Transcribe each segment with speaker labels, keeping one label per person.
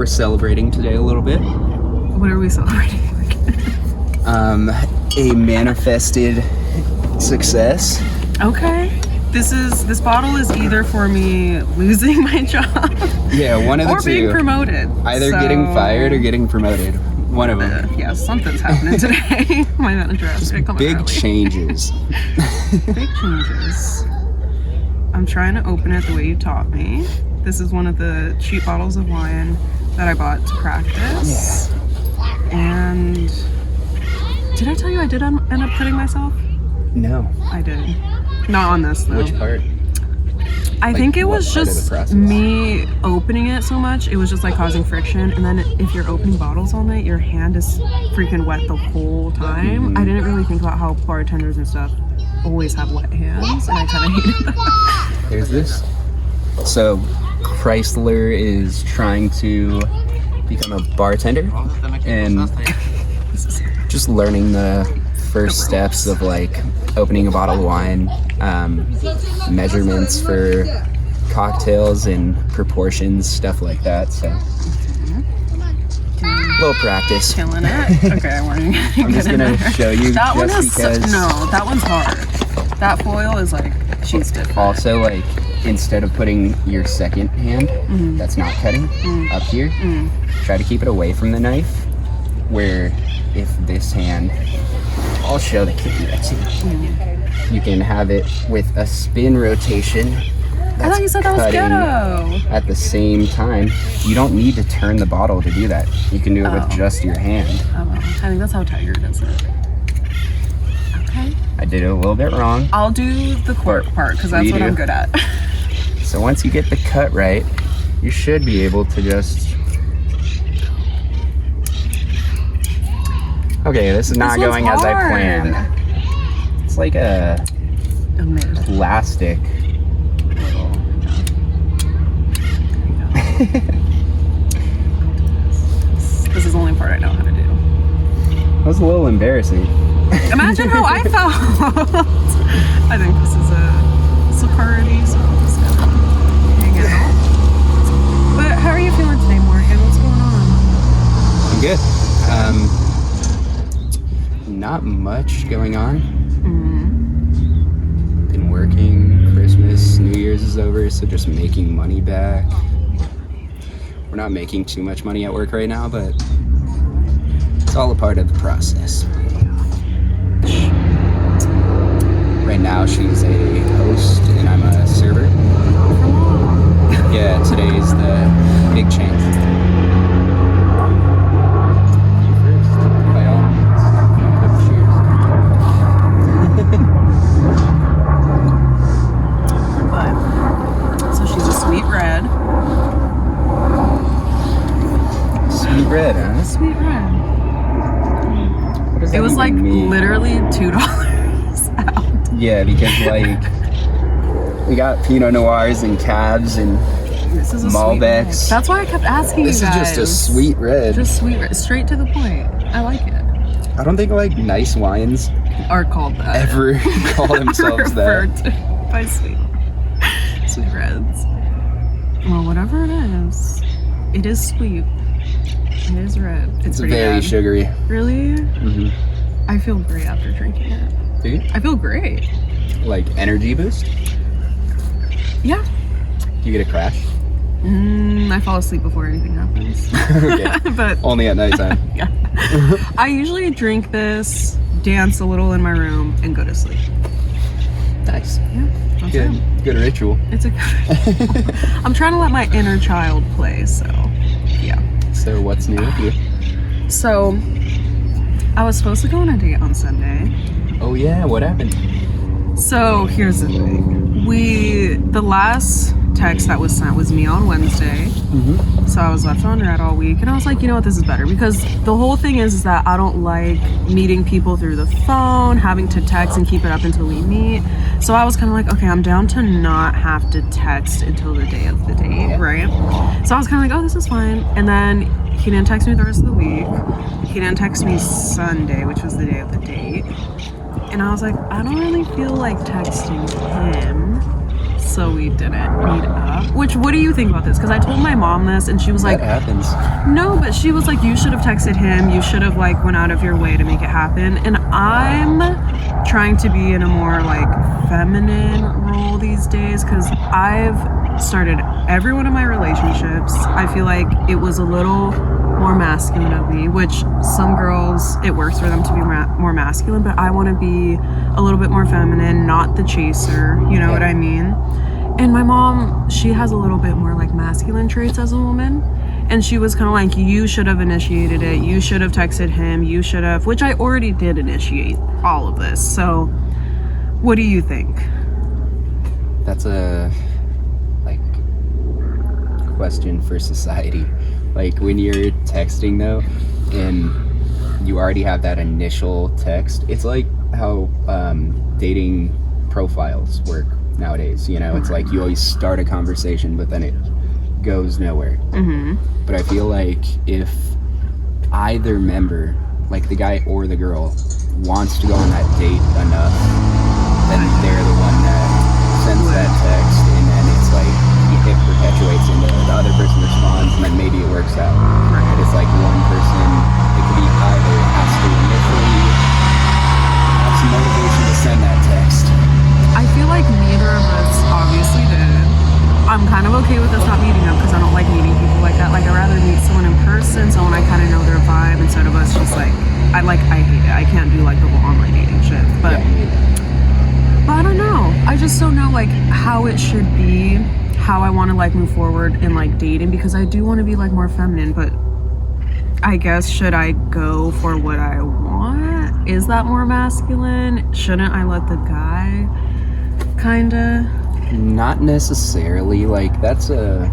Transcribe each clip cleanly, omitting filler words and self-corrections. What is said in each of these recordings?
Speaker 1: we're celebrating today a little bit.
Speaker 2: What are we celebrating?
Speaker 1: A manifested success.
Speaker 2: Okay. This bottle is either for me losing my job.
Speaker 1: Yeah, one of the two.
Speaker 2: Or being promoted.
Speaker 1: Either getting fired or getting promoted. One of them.
Speaker 2: Yeah, something's happening today. My manager asked me to come
Speaker 1: Big
Speaker 2: early.
Speaker 1: changes.
Speaker 2: Big changes. I'm trying to open it the way you taught me. This is one of the cheap bottles of wine that I bought to practice.
Speaker 1: Yeah.
Speaker 2: And did I tell you I did end up cutting myself?
Speaker 1: No.
Speaker 2: I did. Not on this though.
Speaker 1: Which part?
Speaker 2: I think it was just
Speaker 1: process?
Speaker 2: me opening it so much. It was just like causing friction. And then if you're opening bottles all night, your hand is freaking wet the whole time.
Speaker 1: Mm-hmm.
Speaker 2: I didn't really think about how bartenders and stuff always have wet hands, and I kind of hated that.
Speaker 1: There's this. So Chrysler is trying to become a bartender and just learning the first steps of like opening a bottle of wine, measurements for cocktails and proportions, stuff like that. So a little practice.
Speaker 2: Killing it. Okay, I want to
Speaker 1: I'm just gonna show you
Speaker 2: that one
Speaker 1: just
Speaker 2: is
Speaker 1: because.
Speaker 2: no, that one's hard. That foil is like she's different.
Speaker 1: Also, like instead of putting your second hand that's not cutting up here, try to keep it away from the knife. Where if this hand, I'll show the kid that too. You can have it with a spin rotation.
Speaker 2: I thought you said that was ghetto.
Speaker 1: At the same time, you don't need to turn the bottle to do that. You can do it with just your hand.
Speaker 2: Oh, well, I think that's how Tiger does it. Okay.
Speaker 1: I did it a little bit wrong.
Speaker 2: I'll do the cork part because that's what I'm good at.
Speaker 1: So once you get the cut right, you should be able to just... Okay, this is not going as I planned. It's like a plastic.
Speaker 2: This is the only part I know how to do.
Speaker 1: That was a little embarrassing.
Speaker 2: Imagine how I felt. I think this is a party, so I'm just gonna hang out. But how are you feeling today, Morgan? What's going on?
Speaker 1: I'm good. Not much going on. Been working. Christmas, New Year's is over, so just making money back. We're not making too much money at work right now, but it's all a part of the process. Right now she's a host and I'm a server. Yeah, today's the big change. You first, by all means.
Speaker 2: But, so she's a sweet red.
Speaker 1: Sweet red, huh?
Speaker 2: Sweet red.
Speaker 1: What does that
Speaker 2: It was
Speaker 1: even
Speaker 2: like
Speaker 1: mean?
Speaker 2: literally $2 out.
Speaker 1: Yeah, because like we got Pinot Noirs and Cabs and
Speaker 2: This is a
Speaker 1: Malbecs.
Speaker 2: sweet red. That's why I kept asking
Speaker 1: This
Speaker 2: you
Speaker 1: is
Speaker 2: guys.
Speaker 1: just a sweet red.
Speaker 2: Just sweet red. Straight to the point. I like it.
Speaker 1: I don't think like nice wines
Speaker 2: Are called that.
Speaker 1: ever call themselves
Speaker 2: Referred
Speaker 1: that.
Speaker 2: to by sweet reds. Well, whatever it is sweet. It is red. It's pretty
Speaker 1: very
Speaker 2: bad.
Speaker 1: sugary.
Speaker 2: Really?
Speaker 1: Mm-hmm.
Speaker 2: I feel great after drinking it.
Speaker 1: Do you?
Speaker 2: I feel great.
Speaker 1: Like energy boost?
Speaker 2: Yeah.
Speaker 1: Do you get a crash?
Speaker 2: I fall asleep before anything happens.
Speaker 1: Okay.
Speaker 2: But
Speaker 1: Only at nighttime.
Speaker 2: yeah. I usually drink this, dance a little in my room, and go to sleep.
Speaker 1: Nice.
Speaker 2: Yeah. That's
Speaker 1: Good.
Speaker 2: it.
Speaker 1: Good ritual.
Speaker 2: It's a good. I'm trying to let my inner child play, so yeah.
Speaker 1: So what's new with you?
Speaker 2: So I was supposed to go on a date on Sunday.
Speaker 1: Oh yeah, what happened?
Speaker 2: So here's the thing. The last text that was sent was me on Wednesday.
Speaker 1: Mm-hmm.
Speaker 2: So I was left on red all week, and I was like, you know what, this is better, because the whole thing is that I don't like meeting people through the phone, having to text and keep it up until we meet. So I was kind of like, okay, I'm down to not have to text until the day of the date, right? So I was kind of like, oh, this is fine. And then he didn't text me the rest of the week. He didn't text me Sunday, which was the day of the date. And I was like, I don't really feel like texting him. so we didn't meet up. Which, what do you think about this? Because I told my mom this, and she was like,
Speaker 1: that happens.
Speaker 2: no, but she was like, you should have texted him. You should have like went out of your way to make it happen. And I'm trying to be in a more like feminine role these days because I've started every one of my relationships. I feel like it was a little more masculine of me, which some girls, it works for them to be more masculine, but I want to be a little bit more feminine, not the chaser, you know what I mean? And my mom, she has a little bit more like masculine traits as a woman. And she was kind of like, you should have initiated it. You should have texted him. You should have, which I already did initiate all of this. So what do you think?
Speaker 1: That's a like question for society. Like when you're texting though, and you already have that initial text, it's like how dating profiles work nowadays. You know, it's like you always start a conversation, but then it goes nowhere. But I feel like if either member, like the guy or the girl, wants to go on that date enough, then they're the one that sends that text, and then it's like it perpetuates into the other person responds, and then maybe it works out. But it's like one person, it could be either has to initially have some motivation to send that text.
Speaker 2: I feel like neither of us obviously did. I'm kind of okay with us not meeting up because I don't like meeting people like that. Like, I'd rather meet someone in person, someone I kind of know their vibe, instead of us just like, I hate it. I can't do like the whole online dating shit. But I don't know. I just don't know like how it should be, how I want to like move forward in like dating, because I do want to be like more feminine, but I guess should I go for what I want? Is that more masculine? Shouldn't I let the guy kinda?
Speaker 1: Not necessarily. Like that's a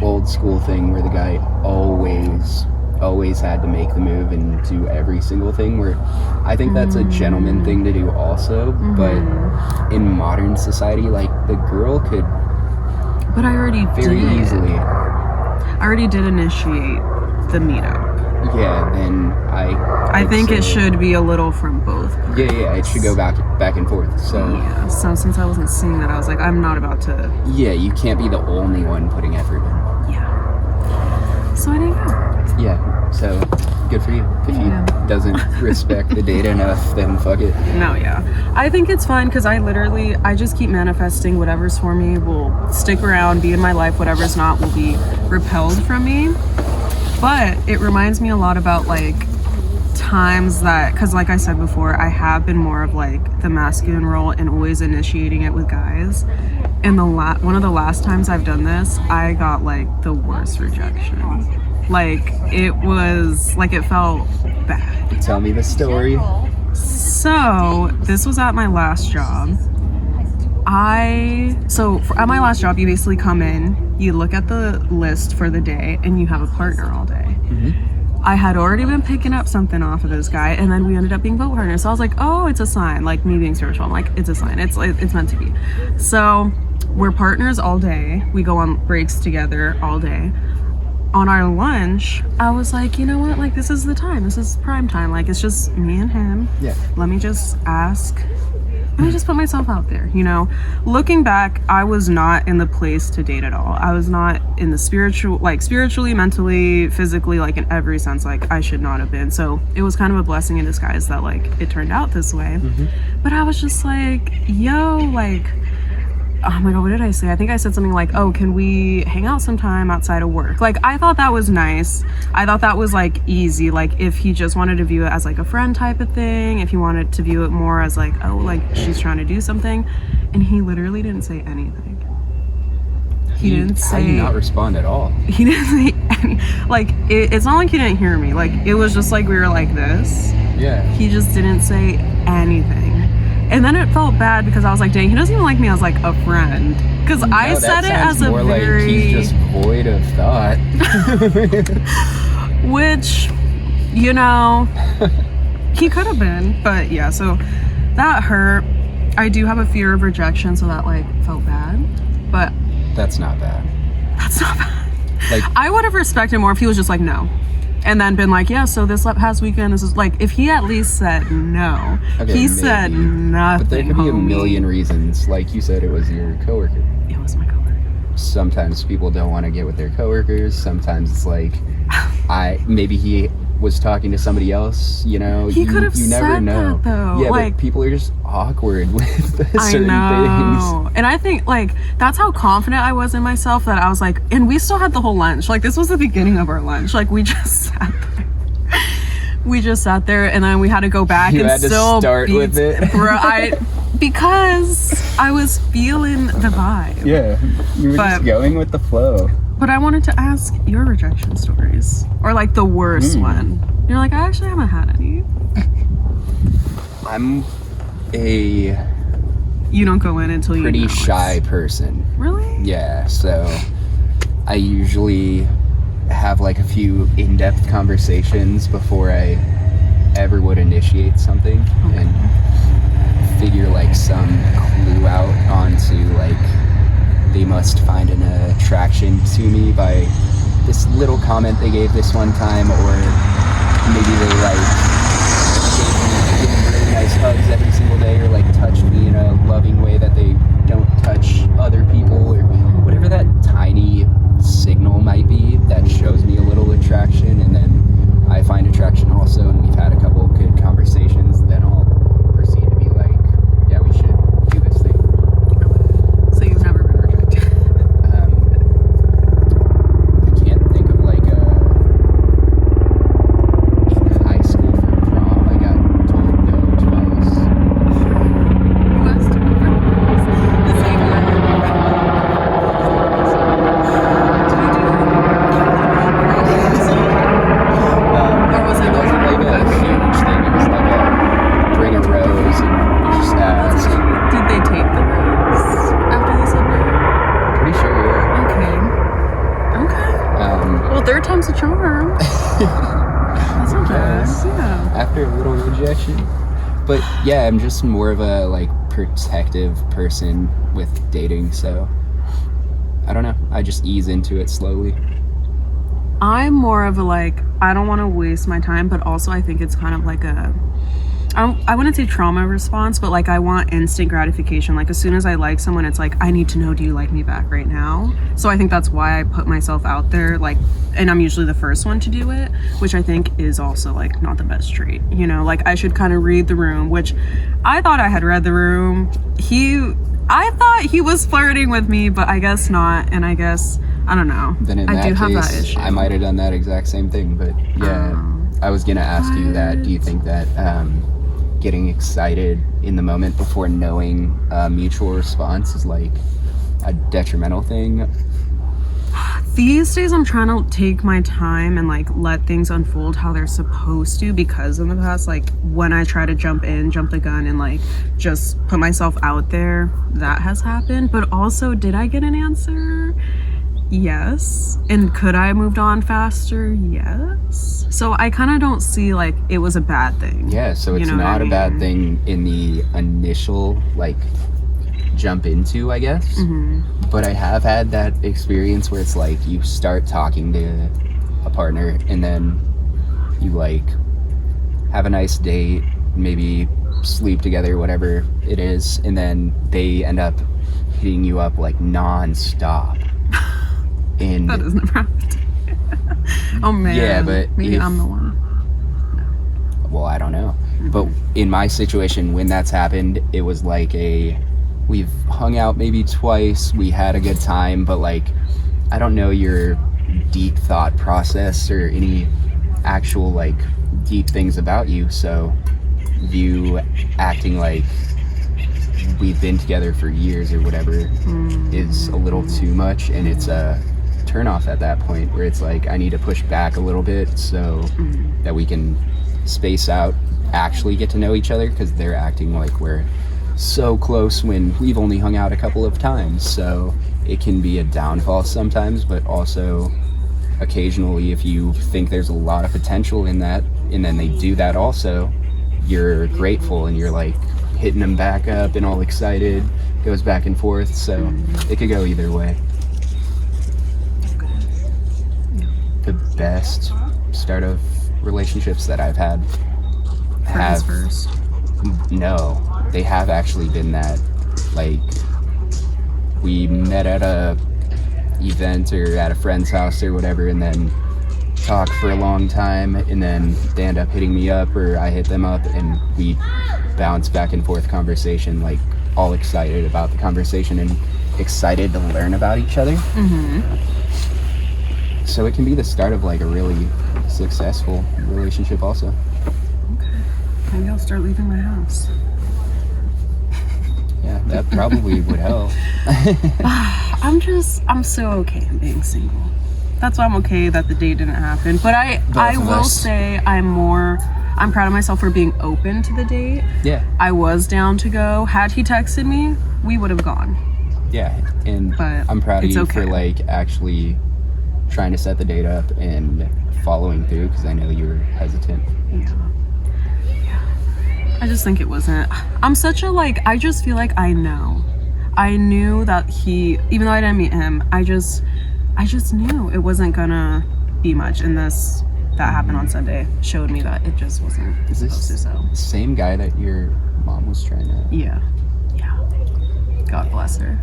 Speaker 1: old school thing where the guy always had to make the move and do every single thing, where I think that's a gentleman thing to do also. But in modern society, like the girl could
Speaker 2: But I already
Speaker 1: very
Speaker 2: did.
Speaker 1: easily.
Speaker 2: I already did initiate the meetup.
Speaker 1: Yeah, then
Speaker 2: I think it should be a little from both parts.
Speaker 1: Yeah, it should go back and forth. So
Speaker 2: Yeah, so since I wasn't seeing that, I was like, I'm not about to.
Speaker 1: yeah, you can't be the only one putting effort in.
Speaker 2: Yeah. So I didn't go.
Speaker 1: Yeah, so good for you. If
Speaker 2: Yeah.
Speaker 1: he doesn't respect the data enough, then fuck it.
Speaker 2: No, yeah. I think it's fine because I just keep manifesting whatever's for me will stick around, be in my life, whatever's not will be repelled from me. But it reminds me a lot about like times that, because like I said before, I have been more of like the masculine role and always initiating it with guys. And one of the last times I've done this, I got like the worst rejection. Like it was like, it felt bad.
Speaker 1: Tell me the story.
Speaker 2: So this was at my last job. At my last job, you basically come in, you look at the list for the day, and you have a partner all day. I had already been picking up something off of this guy, and then we ended up being boat partners. So I was like, oh, it's a sign. Like me being spiritual, I'm like, it's a sign. It's meant to be. So we're partners all day. We go on breaks together all day. On our lunch, I was like, you know what? Like, this is the time. This is prime time. Like, it's just me and him.
Speaker 1: Yeah.
Speaker 2: Let me just ask. Let me just put myself out there, you know? Looking back, I was not in the place to date at all. I was not in the spiritually, mentally, physically, like in every sense, like I should not have been. So it was kind of a blessing in disguise that like it turned out this way. But I was just like, yo, like, oh my god, what did I say? I think I said something like, oh, can we hang out sometime outside of work? Like, I thought that was nice. I thought that was like easy. Like, if he just wanted to view it as like a friend type of thing, if he wanted to view it more as like, oh, like she's trying to do something. And he literally didn't say anything. He didn't say.
Speaker 1: How did you not respond at all?
Speaker 2: He didn't say any. Like, it's not like he didn't hear me. Like, it was just like we were like this.
Speaker 1: Yeah.
Speaker 2: He just didn't say anything. And then it felt bad because I was like, dang, he doesn't even like me as like a friend. Because I said it as a
Speaker 1: more
Speaker 2: very...
Speaker 1: like he's just void of thought.
Speaker 2: Which, you know, he could have been. But yeah, so that hurt. I do have a fear of rejection, so that like felt bad. But
Speaker 1: That's not bad.
Speaker 2: that's not bad.
Speaker 1: Like,
Speaker 2: I would have respected more if he was just like, no. And then been like, yeah, so this past weekend, this is like, if he at least said no.
Speaker 1: Okay,
Speaker 2: he
Speaker 1: maybe.
Speaker 2: said nothing.
Speaker 1: but there could be a
Speaker 2: homie.
Speaker 1: million reasons. Like you said, it was your coworker.
Speaker 2: It was my coworker.
Speaker 1: Sometimes people don't want to get with their coworkers. Sometimes it's like, maybe he was talking to somebody else, you know.
Speaker 2: He could have
Speaker 1: you never
Speaker 2: said
Speaker 1: know.
Speaker 2: that, though.
Speaker 1: Yeah,
Speaker 2: like,
Speaker 1: but people are just awkward with
Speaker 2: I
Speaker 1: certain
Speaker 2: know.
Speaker 1: things.
Speaker 2: And I think, like, that's how confident I was in myself that I was like, and we still had the whole lunch. Like, this was the beginning of our lunch. Like, we just sat there. We just sat there, and then we had to go back
Speaker 1: You
Speaker 2: and
Speaker 1: had to
Speaker 2: still
Speaker 1: start with it.
Speaker 2: Because I was feeling the vibe.
Speaker 1: Yeah, you were just going with the flow.
Speaker 2: But I wanted to ask your rejection stories, or like the worst one. You're like, I actually haven't had any. You don't go in until you
Speaker 1: pretty
Speaker 2: know
Speaker 1: shy person.
Speaker 2: Really?
Speaker 1: Yeah, so I usually have like a few in-depth conversations before I ever would initiate something, and figure like some clue out onto like they must find an attraction to me by this little comment they gave this one time, or maybe they like gave me really nice hugs every single day, or like touched me in a loving way that they don't touch other people, or whatever that tiny signal might be that shows me a little attraction, and then I find attraction also, and we've had a couple of good conversations, then I'll proceed to be like, yeah, we should do this thing.
Speaker 2: So you've never been rejected?
Speaker 1: I can't think of like in high school for prom, I got told no twice.
Speaker 2: You asked two different girls. The same girl. Did you do or was it
Speaker 1: It wasn't like a huge thing. It was like a bring a rose and you just ask.
Speaker 2: Did they take the rose after you said no?
Speaker 1: Pretty sure, yeah.
Speaker 2: Okay. Well, third time's a charm. That's not bad. Yeah.
Speaker 1: After a little rejection. But yeah, I'm just more of a like protective person with dating, so I don't know. I just ease into it slowly.
Speaker 2: I'm more of a like, I don't want to waste my time, but also I think it's kind of like I wouldn't say trauma response, but like I want instant gratification. Like as soon as I like someone, it's like, I need to know, do you like me back right now? So I think that's why I put myself out there, like, and I'm usually the first one to do it, which I think is also like not the best trait, you know, like I should kind of read the room, which I thought I had read the room. I thought he was flirting with me, but I guess not. And I guess, I don't know.
Speaker 1: Then in
Speaker 2: I
Speaker 1: that
Speaker 2: do have that
Speaker 1: case,
Speaker 2: issue.
Speaker 1: I might have done that exact same thing, but yeah, I was gonna ask you that. Do you think that getting excited in the moment before knowing a mutual response is like a detrimental thing?
Speaker 2: These days I'm trying to take my time and like let things unfold how they're supposed to, because in the past, like when I try to jump the gun and like just put myself out there, that has happened. But also, did I get an answer? Yes. And could I have moved on faster? Yes. So I kind of don't see like it was a bad thing.
Speaker 1: Yeah, so it's
Speaker 2: You know what
Speaker 1: not
Speaker 2: I
Speaker 1: a bad
Speaker 2: mean?
Speaker 1: thing in the initial like jump into, I guess. But I have had that experience where it's like you start talking to a partner and then you like have a nice date, maybe sleep together, whatever it is, and then they end up hitting you up like non-stop. And
Speaker 2: That has never happened. Oh man.
Speaker 1: Yeah, but
Speaker 2: maybe
Speaker 1: if-
Speaker 2: I'm the one.
Speaker 1: well, I don't know. But in my situation, when that's happened, it was like we've hung out maybe twice, we had a good time, but like, I don't know your deep thought process or any actual like deep things about you, so you acting like we've been together for years or whatever is a little too much, and it's a turn off at that point where it's like I need to push back a little bit so that we can space out, actually get to know each other, because they're acting like we're so close when we've only hung out a couple of times. So it can be a downfall sometimes, but also occasionally if you think there's a lot of potential in that and then they do that also, you're grateful and you're like hitting them back up and all excited, goes back and forth, so it could go either way. The best start of relationships that I've had
Speaker 2: Friends
Speaker 1: have
Speaker 2: first.
Speaker 1: no, they have actually been that like we met at a event or at a friend's house or whatever, and then talk for a long time, and then they end up hitting me up or I hit them up, and we bounce back and forth conversation, like all excited about the conversation and excited to learn about each other. So it can be the start of like a really successful relationship also.
Speaker 2: Okay. Maybe I'll start leaving my house.
Speaker 1: Yeah, that probably would help.
Speaker 2: I'm so okay in being single. That's why I'm okay that the date didn't happen. But I will say I'm proud of myself for being open to the date.
Speaker 1: Yeah.
Speaker 2: I was down to go. Had he texted me, we would have gone.
Speaker 1: Yeah, and
Speaker 2: But
Speaker 1: I'm proud of
Speaker 2: it's
Speaker 1: you
Speaker 2: okay.
Speaker 1: for like actually trying to set the date up and following through, because I know you were hesitant.
Speaker 2: Yeah. I just think it wasn't. I just feel like I know. I knew that even though I didn't meet him, I just knew it wasn't gonna be much. And that happened on Sunday showed me that it just wasn't.
Speaker 1: Is this
Speaker 2: supposed to, so.
Speaker 1: the same guy that your mom was trying to?
Speaker 2: Yeah. God bless her.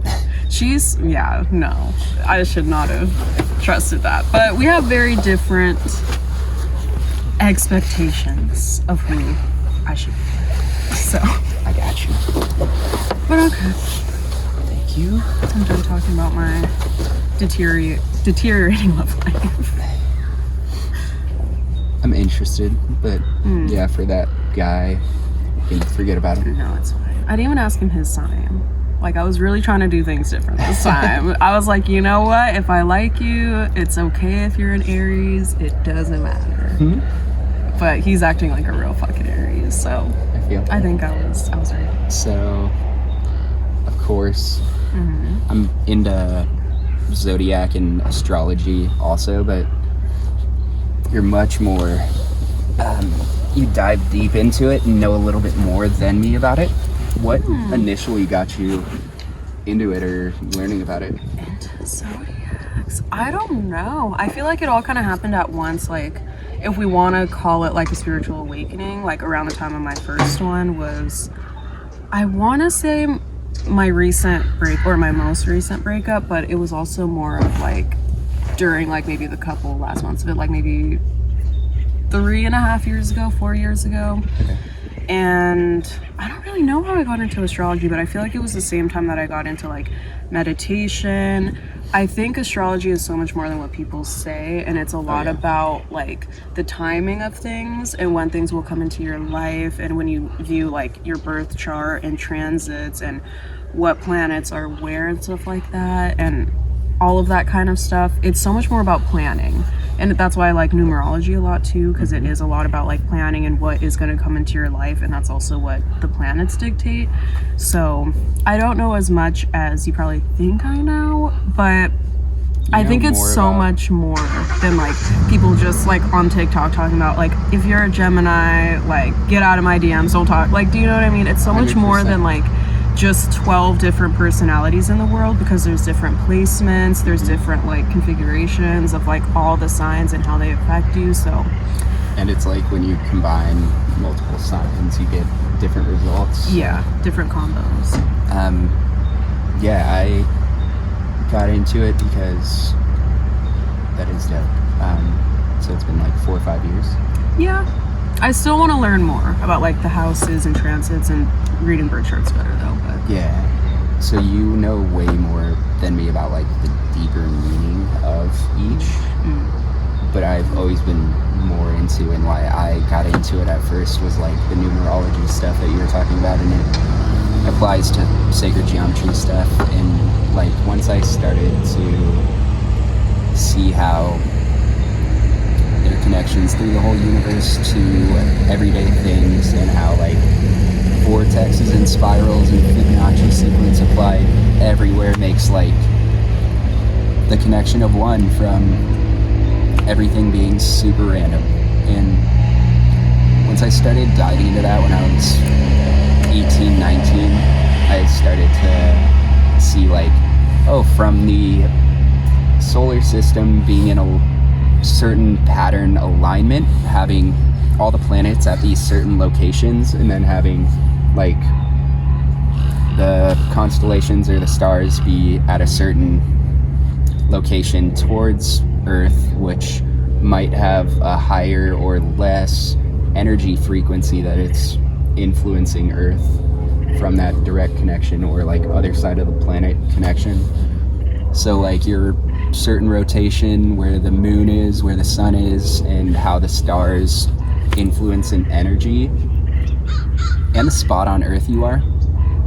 Speaker 2: No. I should not have trusted that. But we have very different expectations of who I should be. So.
Speaker 1: I got you.
Speaker 2: But okay.
Speaker 1: Thank you.
Speaker 2: I'm done talking about my deteriorating love life.
Speaker 1: I'm interested, but yeah, for that guy, you can forget about him.
Speaker 2: No, it's fine. I didn't even ask him his sign. Like, I was really trying to do things different this time. I was like, you know what? If I like you, it's okay if you're an Aries. It doesn't matter. But he's acting like a real fucking Aries, so I think I was right.
Speaker 1: So, of course, I'm into zodiac and astrology also, but you're much more, you dive deep into it and know a little bit more than me about it. What initially got you into it or learning about it?
Speaker 2: Into zodiacs? I don't know. I feel like it all kind of happened at once. Like, if we want to call it like a spiritual awakening, like around the time of my first one was, I want to say my most recent breakup, but it was also more of like during like maybe the couple last months of it, like maybe 4 years ago.
Speaker 1: Okay.
Speaker 2: And I don't really know how I got into astrology, but I feel like it was the same time that I got into like meditation. I think astrology is so much more than what people say, and it's a lot about like the timing of things and when things will come into your life, and when you view like your birth chart and transits and what planets are where and stuff like that, and all of that kind of stuff. It's so much more about planning. And that's why I like numerology a lot too, because it is a lot about like planning and what is going to come into your life, and that's also what the planets dictate. So I don't know as much as you probably think I know, but I think it's so much more than like people just like on TikTok talking about like, if you're a Gemini, like get out of my DMs, don't talk. Like, do you know what I mean? It's so much more than like just 12 different personalities in the world, because there's different placements, there's different like configurations of like all the signs and how they affect you. So,
Speaker 1: and it's like when you combine multiple signs, you get different results.
Speaker 2: Yeah, different combos.
Speaker 1: I got into it because that is dope. So it's been like 4 or 5 years.
Speaker 2: Yeah, I still want to learn more about like the houses and transits and reading birth charts better though. But
Speaker 1: yeah, so you know way more than me about like the deeper meaning of each. But I've always been more into, and why I got into it at first was like the numerology stuff that you were talking about, and it applies to sacred geometry stuff. And like once I started to see how there are connections through the whole universe to everyday things, and how like vortexes and spirals and Fibonacci sequence applied everywhere makes like the connection of one from everything being super random. And once I started diving into that when I was 18, 19, I started to see like, from the solar system being in a certain pattern alignment, having all the planets at these certain locations, and then having like the constellations or the stars be at a certain location towards Earth, which might have a higher or less energy frequency that it's influencing Earth from that direct connection or like other side of the planet connection. So like your certain rotation, where the moon is, where the sun is, and how the stars influence in energy, and the spot on Earth you are,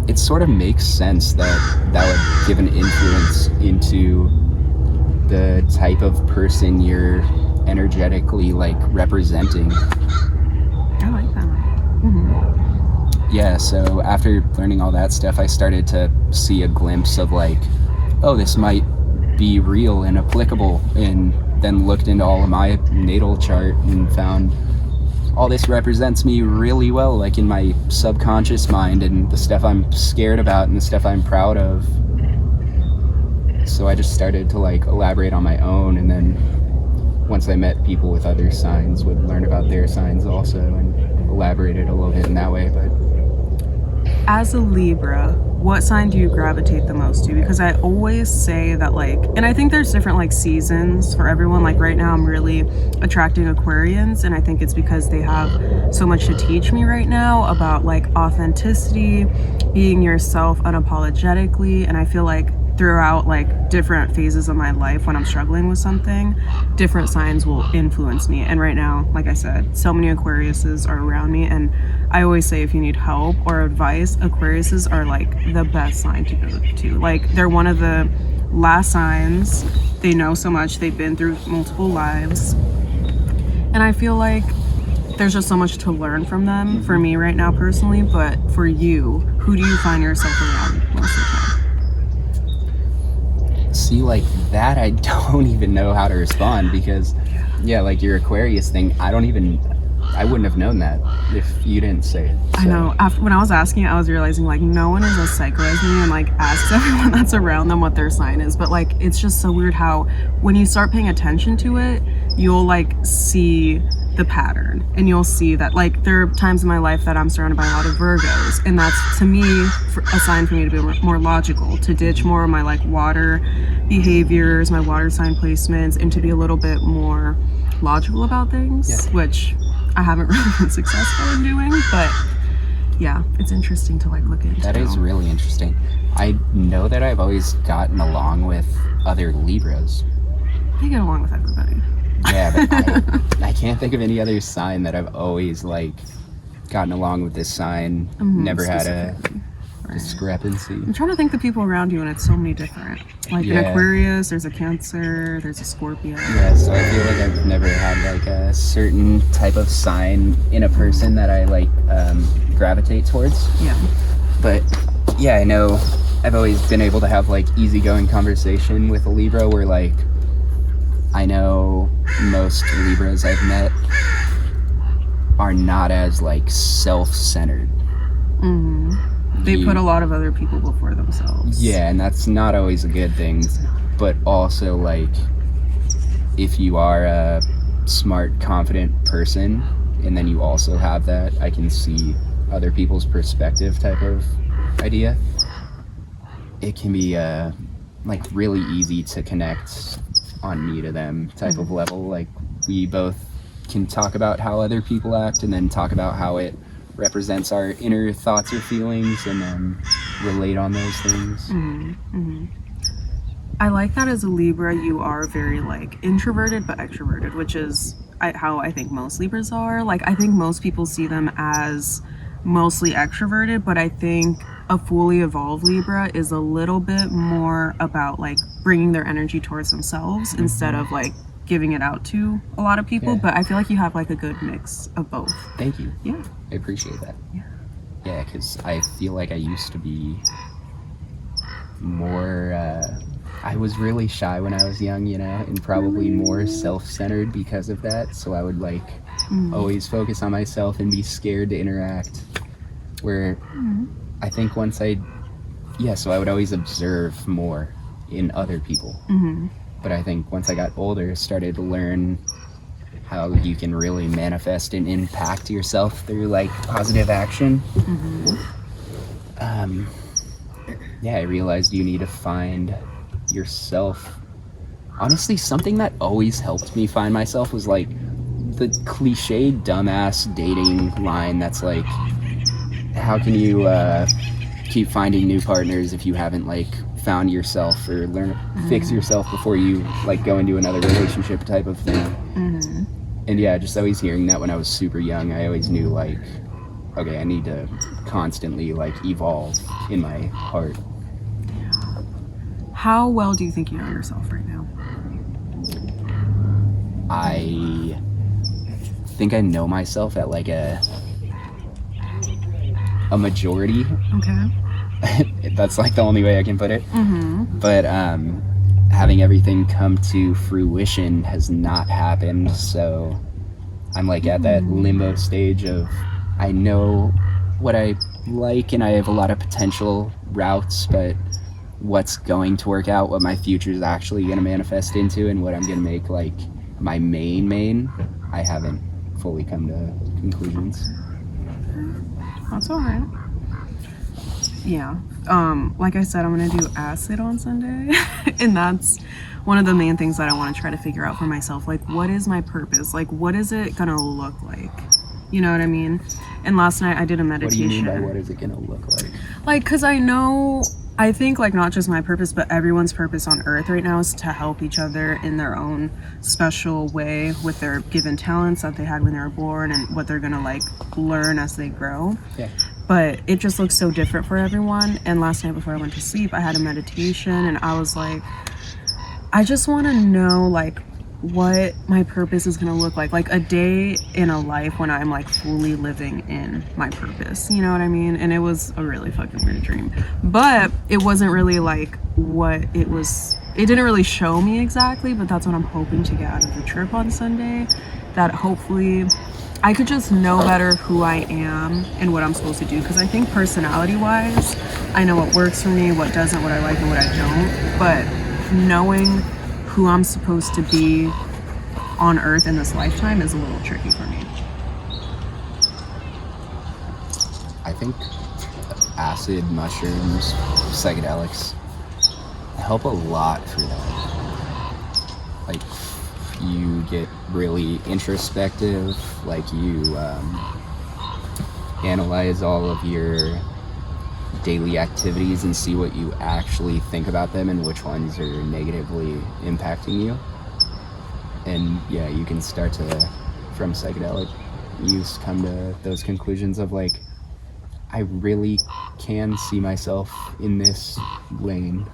Speaker 1: it sort of makes sense that that would give an influence into the type of person you're energetically like representing.
Speaker 2: I like that. Mm-hmm.
Speaker 1: Yeah, so after learning all that stuff, I started to see a glimpse of like, oh, this might be real and applicable, and then looked into all of my natal chart and found all this represents me really well, like in my subconscious mind, and the stuff I'm scared about and the stuff I'm proud of. So I just started to like elaborate on my own, and then once I met people with other signs, would learn about their signs also and elaborated a little bit in that way. But
Speaker 2: as a Libra, what sign do you gravitate the most to? Because I always say that, like, and I think there's different like seasons for everyone. Like right now I'm really attracting Aquarians, and I think it's because they have so much to teach me right now about like authenticity, being yourself unapologetically. And I feel like throughout like different phases of my life, when I'm struggling with something, different signs will influence me. And right now, like I said, so many Aquariuses are around me, and I always say if you need help or advice, Aquariuses are like the best sign to go to. Like they're one of the last signs. They know so much, they've been through multiple lives, and I feel like there's just so much to learn from them for me right now personally. But for you, who do you find yourself around most of the time?
Speaker 1: see, like that, I don't even know how to respond, because yeah, like your Aquarius thing, I wouldn't have known that if you didn't say it. So.
Speaker 2: I know. When I was asking, I was realizing like no one is as psycho as me and like asks everyone that's around them what their sign is. But like it's just so weird how when you start paying attention to it, you'll like see the pattern, and you'll see that like there are times in my life that I'm surrounded by a lot of Virgos, and that's to me a sign for me to be more logical, to ditch more of my like water behaviors, my water sign placements, and to be a little bit more logical about things, which I haven't really been successful in doing. But yeah, it's interesting to like look into.
Speaker 1: That is really interesting. I know that I've always gotten along with other Libras.
Speaker 2: I get along with everybody.
Speaker 1: Yeah, but I can't think of any other sign that I've always like gotten along with this sign. Never had a discrepancy.
Speaker 2: I'm trying to think the people around you, and it's so many different. Like an Aquarius, there's a Cancer, there's a Scorpio.
Speaker 1: Yeah, so I feel like I've never had like a certain type of sign in a person that I like gravitate towards.
Speaker 2: Yeah.
Speaker 1: But yeah, I know I've always been able to have like easygoing conversation with a Libra, where like I know most Libras I've met are not as like self-centered.
Speaker 2: They put a lot of other people before themselves.
Speaker 1: Yeah, and that's not always a good thing. But also like if you are a smart, confident person, and then you also have that I can see other people's perspective type of idea, it can be like really easy to connect on me to them type of level. Like we both can talk about how other people act, and then talk about how it represents our inner thoughts or feelings, and then relate on those things.
Speaker 2: I like that as a Libra you are very like introverted but extroverted, which is how I think most Libras are. Like I think most people see them as mostly extroverted, but I think a fully evolved Libra is a little bit more about like bringing their energy towards themselves instead of like giving it out to a lot of people. But I feel like you have like a good mix of both.
Speaker 1: Thank you.
Speaker 2: Yeah,
Speaker 1: I appreciate that. Yeah, because I feel like I used to be more I was really shy when I was young, you know, and probably more self-centered because of that. So I would like always focus on myself and be scared to interact, where I think once so I would always observe more in other people. But I think once I got older, started to learn how you can really manifest and impact yourself through like positive action. yeah, I realized you need to find yourself. Honestly, something that always helped me find myself was like the cliche dumbass dating line that's like, how can you keep finding new partners if you haven't like found yourself or fix yourself before you like go into another relationship type of thing. And yeah, just always hearing that when I was super young, I always knew like, okay, I need to constantly like evolve in my heart.
Speaker 2: How well do you think you know yourself right now?
Speaker 1: I think I know myself at like a majority.
Speaker 2: Okay.
Speaker 1: That's like the only way I can put it. But having everything come to fruition has not happened, so I'm like at that limbo stage of I know what I like and I have a lot of potential routes, but what's going to work out, what my future is actually going to manifest into, and what I'm going to make like my main, I haven't fully come to conclusions.
Speaker 2: That's all right. Yeah. Like I said, I'm gonna do acid on Sunday, and that's one of the main things that I want to try to figure out for myself. Like, what is my purpose? Like, what is it gonna look like? You know what I mean? And last night I did a meditation.
Speaker 1: What do you mean by what is it gonna look like?
Speaker 2: Like, cause I think like not just my purpose, but everyone's purpose on earth right now is to help each other in their own special way with their given talents that they had when they were born and what they're gonna like learn as they grow.
Speaker 1: Yeah.
Speaker 2: But it just looks so different for everyone. And last night before I went to sleep, I had a meditation and I was like, I just want to know like what my purpose is going to look like a day in a life when I'm like fully living in my purpose, you know what I mean? And it was a really fucking weird dream, but it wasn't really like what it was. It didn't really show me exactly, but that's what I'm hoping to get out of the trip on Sunday, that hopefully I could just know better who I am and what I'm supposed to do. Because I think personality wise, I know what works for me, what doesn't, what I like and what I don't. But knowing who I'm supposed to be on earth in this lifetime is a little tricky for me.
Speaker 1: I think acid, mushrooms, psychedelics help a lot for that. Like, you get really introspective, like you analyze all of your daily activities and see what you actually think about them and which ones are negatively impacting you. And yeah, you can start to, from psychedelic use, come to those conclusions of like, I really can see myself in this lane.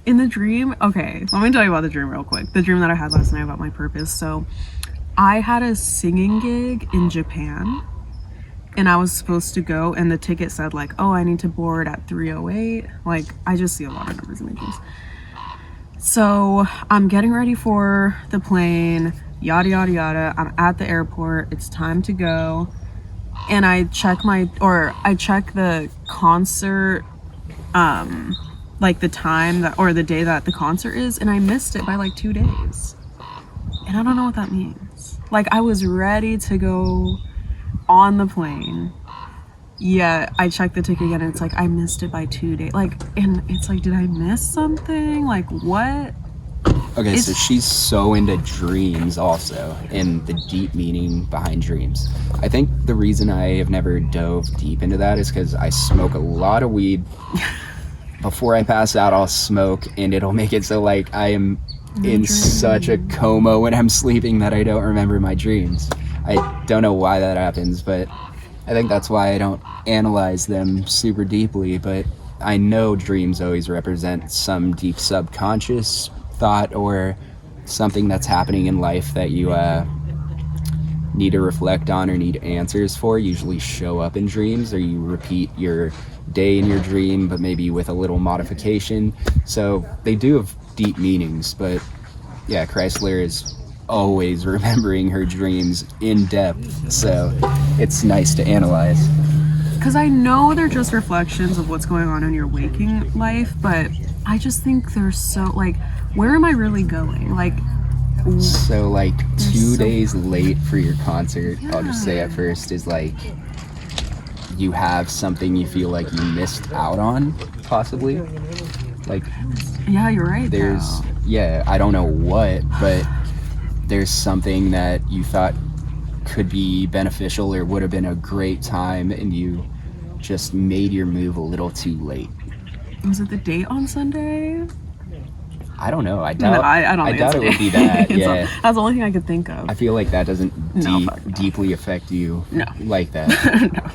Speaker 2: In the dream, okay, let me tell you about the dream real quick. The dream that I had last night about my purpose. So I had a singing gig in Japan and I was supposed to go, and the ticket said like, oh, I need to board at 3:08. Like, I just see a lot of numbers in my dreams. So I'm getting ready for the plane, yada yada yada. I'm at the airport, it's time to go, and I check the concert, like the time that, or the day that the concert is, and I missed it by like 2 days. And I don't know what that means. Like, I was ready to go on the plane. Yeah, I checked the ticket again and it's like, I missed it by 2 days. Like, and it's like, did I miss something? Like, what?
Speaker 1: Okay, so she's so into dreams also, and the deep meaning behind dreams. I think the reason I have never dove deep into that is because I smoke a lot of weed. Before I pass out, I'll smoke, and it'll make it so like I am in such a coma when I'm sleeping that I don't remember my dreams. I don't know why that happens, but I think that's why I don't analyze them super deeply. But I know dreams always represent some deep subconscious thought or something that's happening in life that you need to reflect on or need answers for. Usually show up in dreams, or you repeat your day in your dream but maybe with a little modification. So they do have deep meanings, but yeah, Chrysler is always remembering her dreams in depth, so it's nice to analyze.
Speaker 2: Because I know they're just reflections of what's going on in your waking life, but I just think they're so like, where am I really going? Like,
Speaker 1: so like 2 days late for your concert, yeah. I'll just say at first, is like you have something you feel like you missed out on, possibly. Like,
Speaker 2: Yeah, you're right.
Speaker 1: there's, yeah, I don't know what, but there's something that you thought could be beneficial or would have been a great time, and you just made your move a little too late.
Speaker 2: Was it the date on Sunday?
Speaker 1: I don't know. I doubt.
Speaker 2: No, I don't think
Speaker 1: doubt
Speaker 2: it's
Speaker 1: it would be that.
Speaker 2: It's
Speaker 1: Yeah.
Speaker 2: that's the only thing I could think of.
Speaker 1: I feel like that doesn't
Speaker 2: No, fuck no.
Speaker 1: deeply affect you
Speaker 2: No.
Speaker 1: like that.
Speaker 2: No.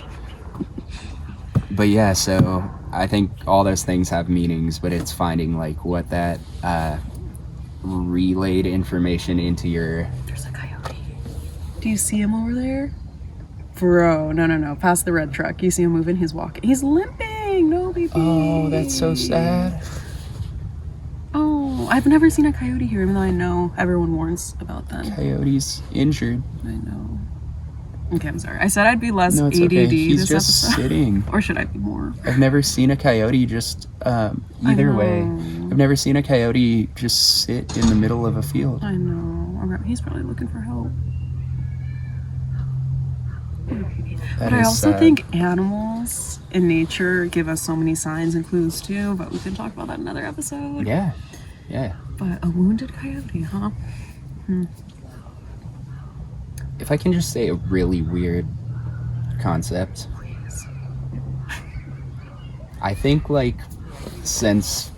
Speaker 1: But yeah, so I think all those things have meanings, but it's finding like what that relayed information into your.
Speaker 2: There's a coyote. Do you see him over there? Bro, no. Past the red truck. You see him moving? He's walking. He's limping. No, baby.
Speaker 1: Oh, that's so sad.
Speaker 2: Oh, I've never seen a coyote here, even though I know everyone warns about them.
Speaker 1: Coyote's injured.
Speaker 2: I know. Okay, I'm sorry. I said I'd be less
Speaker 1: No, it's
Speaker 2: ADD
Speaker 1: okay. He's
Speaker 2: this
Speaker 1: just
Speaker 2: episode.
Speaker 1: sitting.
Speaker 2: Or should I be more?
Speaker 1: I've never seen a coyote just either way.
Speaker 2: know.
Speaker 1: I've never seen a coyote just sit in the middle of a field.
Speaker 2: I know. He's probably looking for help.
Speaker 1: That
Speaker 2: But I
Speaker 1: is
Speaker 2: also
Speaker 1: sad.
Speaker 2: think animals in nature give us so many signs and clues too, but we can talk about that in another episode.
Speaker 1: Yeah.
Speaker 2: But a wounded coyote, huh?
Speaker 1: If I can just say a really weird concept,
Speaker 2: Please.
Speaker 1: I think like since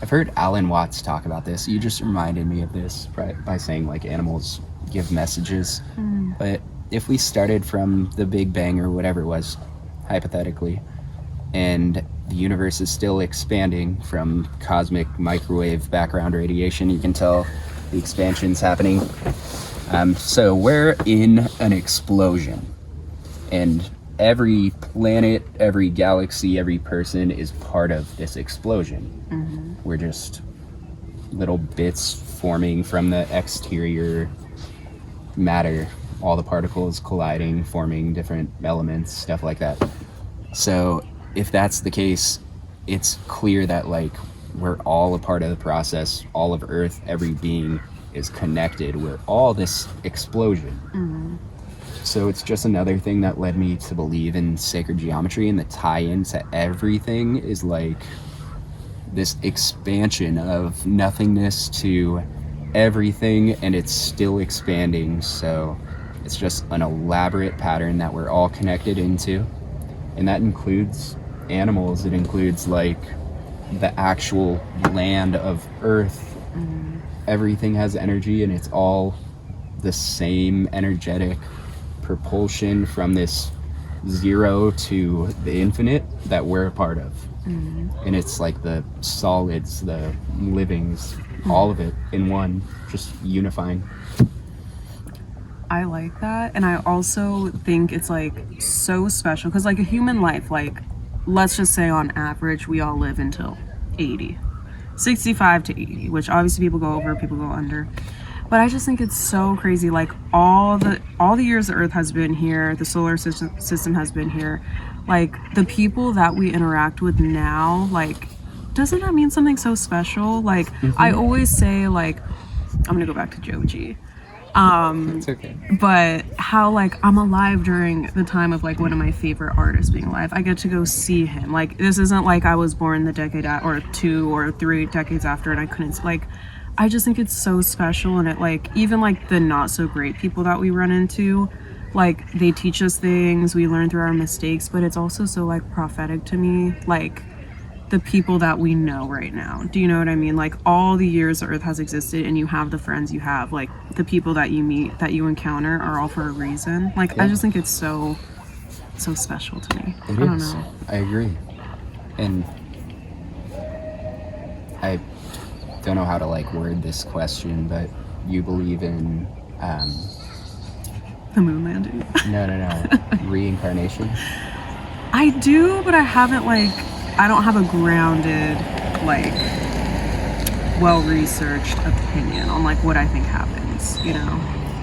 Speaker 1: I've heard Alan Watts talk about this, you just reminded me of this by saying like animals give messages. But if we started from the Big Bang or whatever it was, hypothetically, and the universe is still expanding from cosmic microwave background radiation, you can tell the expansion's happening. So we're in an explosion, and every planet, every galaxy, every person is part of this explosion. We're just little bits forming from the exterior matter, all the particles colliding, forming different elements, stuff like that. So if that's the case, it's clear that like we're all a part of the process. All of Earth, every being is connected with all this explosion. So it's just another thing that led me to believe in sacred geometry, and the tie-in to everything is like this expansion of nothingness to everything, and it's still expanding. So it's just an elaborate pattern that we're all connected into, and that includes animals. It includes like the actual land of Earth. Everything has energy, and it's all the same energetic propulsion from this zero to the infinite that we're a part of. And it's like the solids, the livings, all of it in one, just unifying.
Speaker 2: I like that, and I also think it's like so special because like a human life, like let's just say on average we all live until 80, 65 to 80, which obviously people go over, people go under. But I just think it's so crazy, like all the years the Earth has been here, the solar system has been here, like the people that we interact with now, like doesn't that mean something so special? Like I always say, like I'm gonna go back to Joji.
Speaker 1: It's okay.
Speaker 2: But how like I'm alive during the time of like one of my favorite artists being alive. I get to go see him. Like this isn't like I was born the decade or 2 or 3 decades after and I couldn't, like I just think it's so special. And it like even like the not so great people that we run into, like they teach us things, we learn through our mistakes, but it's also so like prophetic to me, like the people that we know right now. Do you know what I mean? Like all the years the Earth has existed and you have the friends you have, like the people that you meet, that you encounter are all for a reason. Like I just think it's so special to me.
Speaker 1: It
Speaker 2: I don't
Speaker 1: is.
Speaker 2: know.
Speaker 1: I agree. And I don't know how to like word this question, but you believe in
Speaker 2: The moon landing.
Speaker 1: no reincarnation?
Speaker 2: I do, but I haven't like, I don't have a grounded, like well-researched opinion on like what I think happens, you know?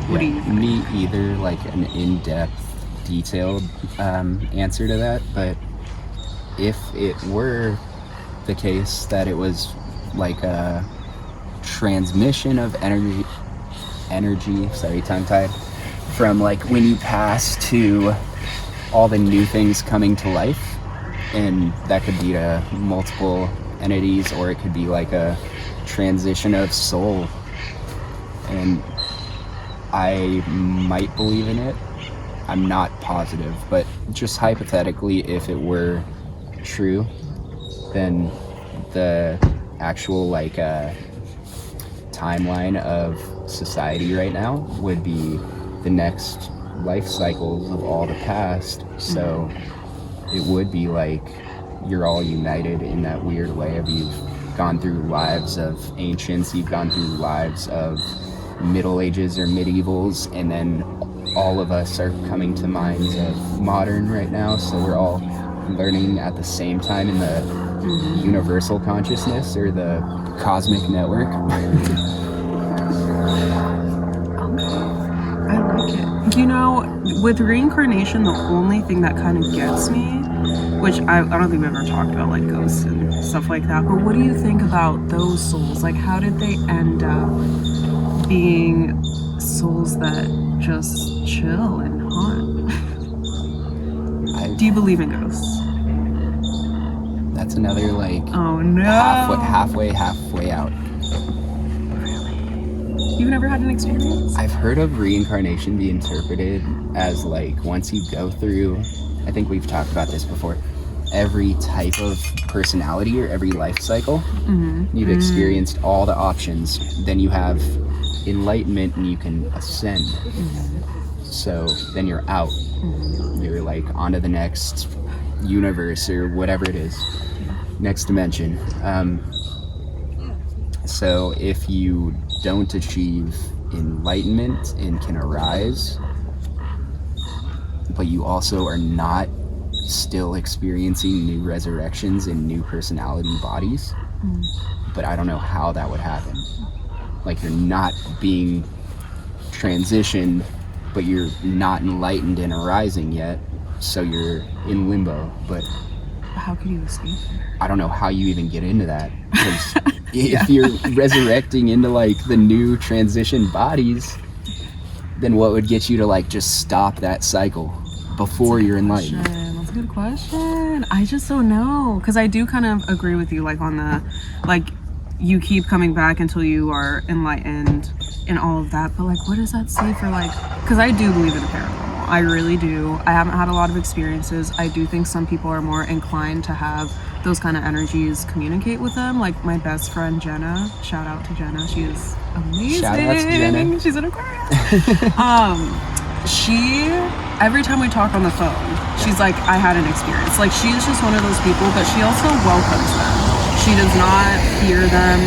Speaker 2: What do you think?
Speaker 1: Me either, like an in-depth, detailed answer to that, but if it were the case that it was like a transmission of energy, sorry, tongue-tied, from like when you pass to all the new things coming to life, and that could be to multiple entities, or it could be like a transition of soul. And I might believe in it. I'm not positive, but just hypothetically, if it were true, then the actual like timeline of society right now would be the next life cycles of all the past. So it would be like you're all united in that weird way of you've gone through lives of ancients, you've gone through lives of Middle Ages or medievals, and then all of us are coming to minds of modern right now. So we're all learning at the same time in the universal consciousness or the cosmic network.
Speaker 2: I like it. You know, with reincarnation, the only thing that kind of gets me, which I don't think we've ever talked about like ghosts and stuff like that, but what do you think about those souls? Like, how did they end up being souls that just chill and haunt? Do you believe in ghosts?
Speaker 1: That's another like
Speaker 2: Oh no.
Speaker 1: halfway out.
Speaker 2: You've never had an experience?
Speaker 1: I've heard of reincarnation be interpreted as like once you go through, I think we've talked about this before, every type of personality or every life cycle, you've experienced all the options, then you have enlightenment and you can ascend. So then you're out. You're like onto the next universe or whatever it is, next dimension. So if you don't achieve enlightenment and can arise, but you also are not still experiencing new resurrections and new personality bodies, but I don't know how that would happen. Like you're not being transitioned, but you're not enlightened and arising yet, so you're in limbo. But
Speaker 2: How could you escape?
Speaker 1: I don't know how you even get into that, because if you're resurrecting into like the new transition bodies, then what would get you to like just stop that cycle before you're enlightened?
Speaker 2: That's a good question. I just don't know, because I do kind of agree with you, like on the, like you keep coming back until you are enlightened and all of that, but like what does that say for like, because I do believe in the paranormal, I really do. I haven't had a lot of experiences. I do think some people are more inclined to have those kind of energies communicate with them, like my best friend Jenna. Shout out to Jenna, she is amazing.
Speaker 1: Shout out to Jenna.
Speaker 2: She's an Aquarius. She, every time we talk on the phone, she's like, I had an experience. Like she's just one of those people, but she also welcomes them. She does not fear them.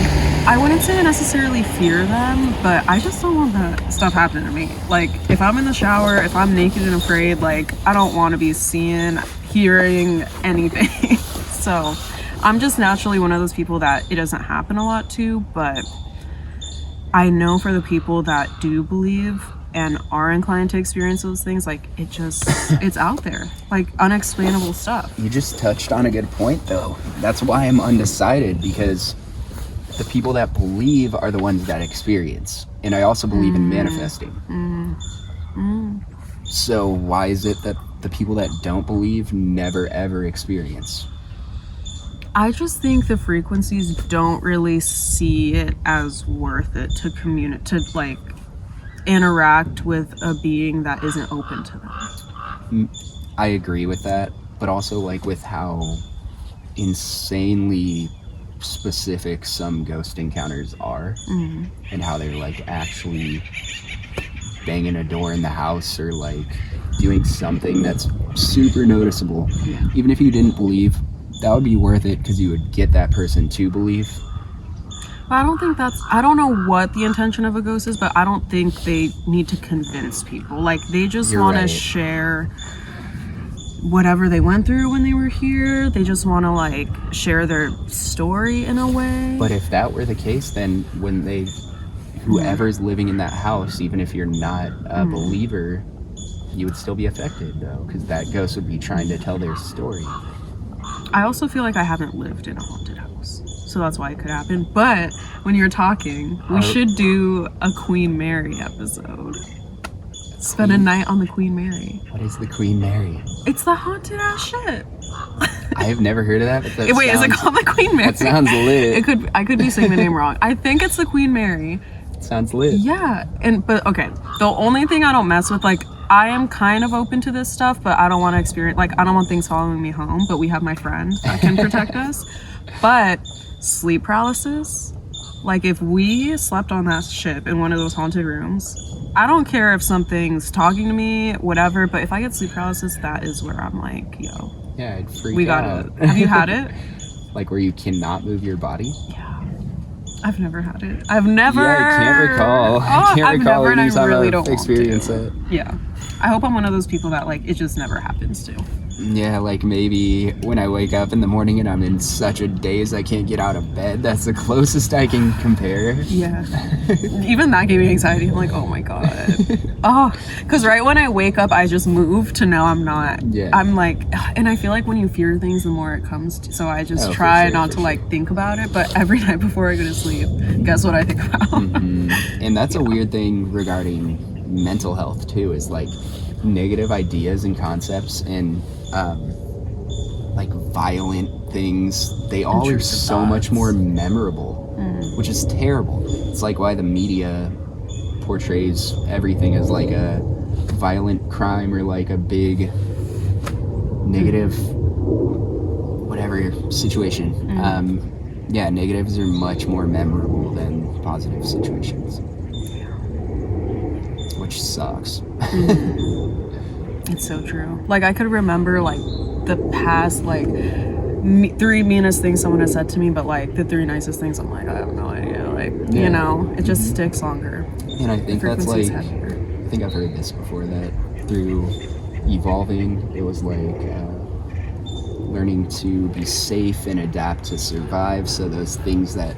Speaker 2: I wouldn't say I necessarily fear them, but I just don't want that stuff happening to me. Like if I'm in the shower, if I'm naked and afraid, like I don't want to be seeing, hearing anything. So I'm just naturally one of those people that it doesn't happen a lot to, but I know for the people that do believe and are inclined to experience those things, like it just, it's out there, like unexplainable stuff.
Speaker 1: You just touched on a good point though. That's why I'm undecided, because the people that believe are the ones that experience. And I also believe in manifesting. So why is it that the people that don't believe never ever experience?
Speaker 2: I just think the frequencies don't really see it as worth it to communicate, to like interact with a being that isn't open to them.
Speaker 1: I agree with that, but also like with how insanely specific some ghost encounters are, and how they're like actually banging a door in the house or like doing something that's super noticeable. Even if you didn't believe, that would be worth it because you would get that person to believe.
Speaker 2: I don't think that's, I don't know what the intention of a ghost is, but I don't think they need to convince people. Like they just want to share whatever they went through when they were here. They just want to like share their story in a way.
Speaker 1: But if that were the case, then when they, whoever's living in that house, even if you're not a believer, you would still be affected though, because that ghost would be trying to tell their story.
Speaker 2: I also feel like I haven't lived in a haunted house, so that's why it could happen. But when you're talking, we should do a Queen Mary episode. spend a night on the Queen Mary.
Speaker 1: What is the Queen Mary?
Speaker 2: It's the haunted ass shit.
Speaker 1: I have never heard of that. But that
Speaker 2: Wait, is it called the Queen Mary?
Speaker 1: That sounds lit.
Speaker 2: I could be saying the name wrong. I think it's the Queen Mary.
Speaker 1: Sounds lit.
Speaker 2: Yeah, but okay. The only thing I don't mess with, like, I am kind of open to this stuff, but I don't want to experience, like, I don't want things following me home. But we have my friend that can protect us. But sleep paralysis, like, if we slept on that ship in one of those haunted rooms, I don't care if something's talking to me, whatever. But if I get sleep paralysis, that is where I'm like, yo.
Speaker 1: Yeah, I'd freak
Speaker 2: We got
Speaker 1: out.
Speaker 2: it. Have you had it?
Speaker 1: Like where you cannot move your body?
Speaker 2: Yeah. I've never had it. I've never.
Speaker 1: Yeah, I can't recall. I can't
Speaker 2: I've
Speaker 1: recall
Speaker 2: never, and
Speaker 1: any
Speaker 2: I
Speaker 1: time
Speaker 2: really
Speaker 1: I've
Speaker 2: don't want
Speaker 1: experienced
Speaker 2: to.
Speaker 1: it.
Speaker 2: Yeah. I hope I'm one of those people that, like, it just never happens to.
Speaker 1: Yeah, like maybe when I wake up in the morning and I'm in such a daze I can't get out of bed. That's the closest I can compare.
Speaker 2: Yeah. Even that gave me anxiety. I'm like, oh my God. Oh, because right when I wake up, I just move to now I'm not.
Speaker 1: Yeah.
Speaker 2: I'm like, and I feel like when you fear things, the more it comes to, so I just
Speaker 1: Oh,
Speaker 2: try
Speaker 1: for sure,
Speaker 2: not to like think about it. But every night before I go to sleep, guess what I think about?
Speaker 1: Mhm. And that's a weird thing regarding mental health too, is like negative ideas and concepts and like violent things, they all are
Speaker 2: Intrusive
Speaker 1: so much
Speaker 2: thoughts.
Speaker 1: more memorable, which is terrible. It's like why the media portrays everything as like a violent crime or like a big negative whatever situation. Yeah, negatives are much more memorable than positive situations, which sucks.
Speaker 2: It's so true. Like, I could remember, like, the past, like, 3 meanest things someone has said to me, but, like, the 3 nicest things, I'm like, I have no idea. Like,
Speaker 1: Yeah.
Speaker 2: you know, it just sticks longer.
Speaker 1: And I think that's
Speaker 2: Frequency's
Speaker 1: like,
Speaker 2: heavier.
Speaker 1: I think I've heard this before, that through evolving, it was like learning to be safe and adapt to survive. So those things that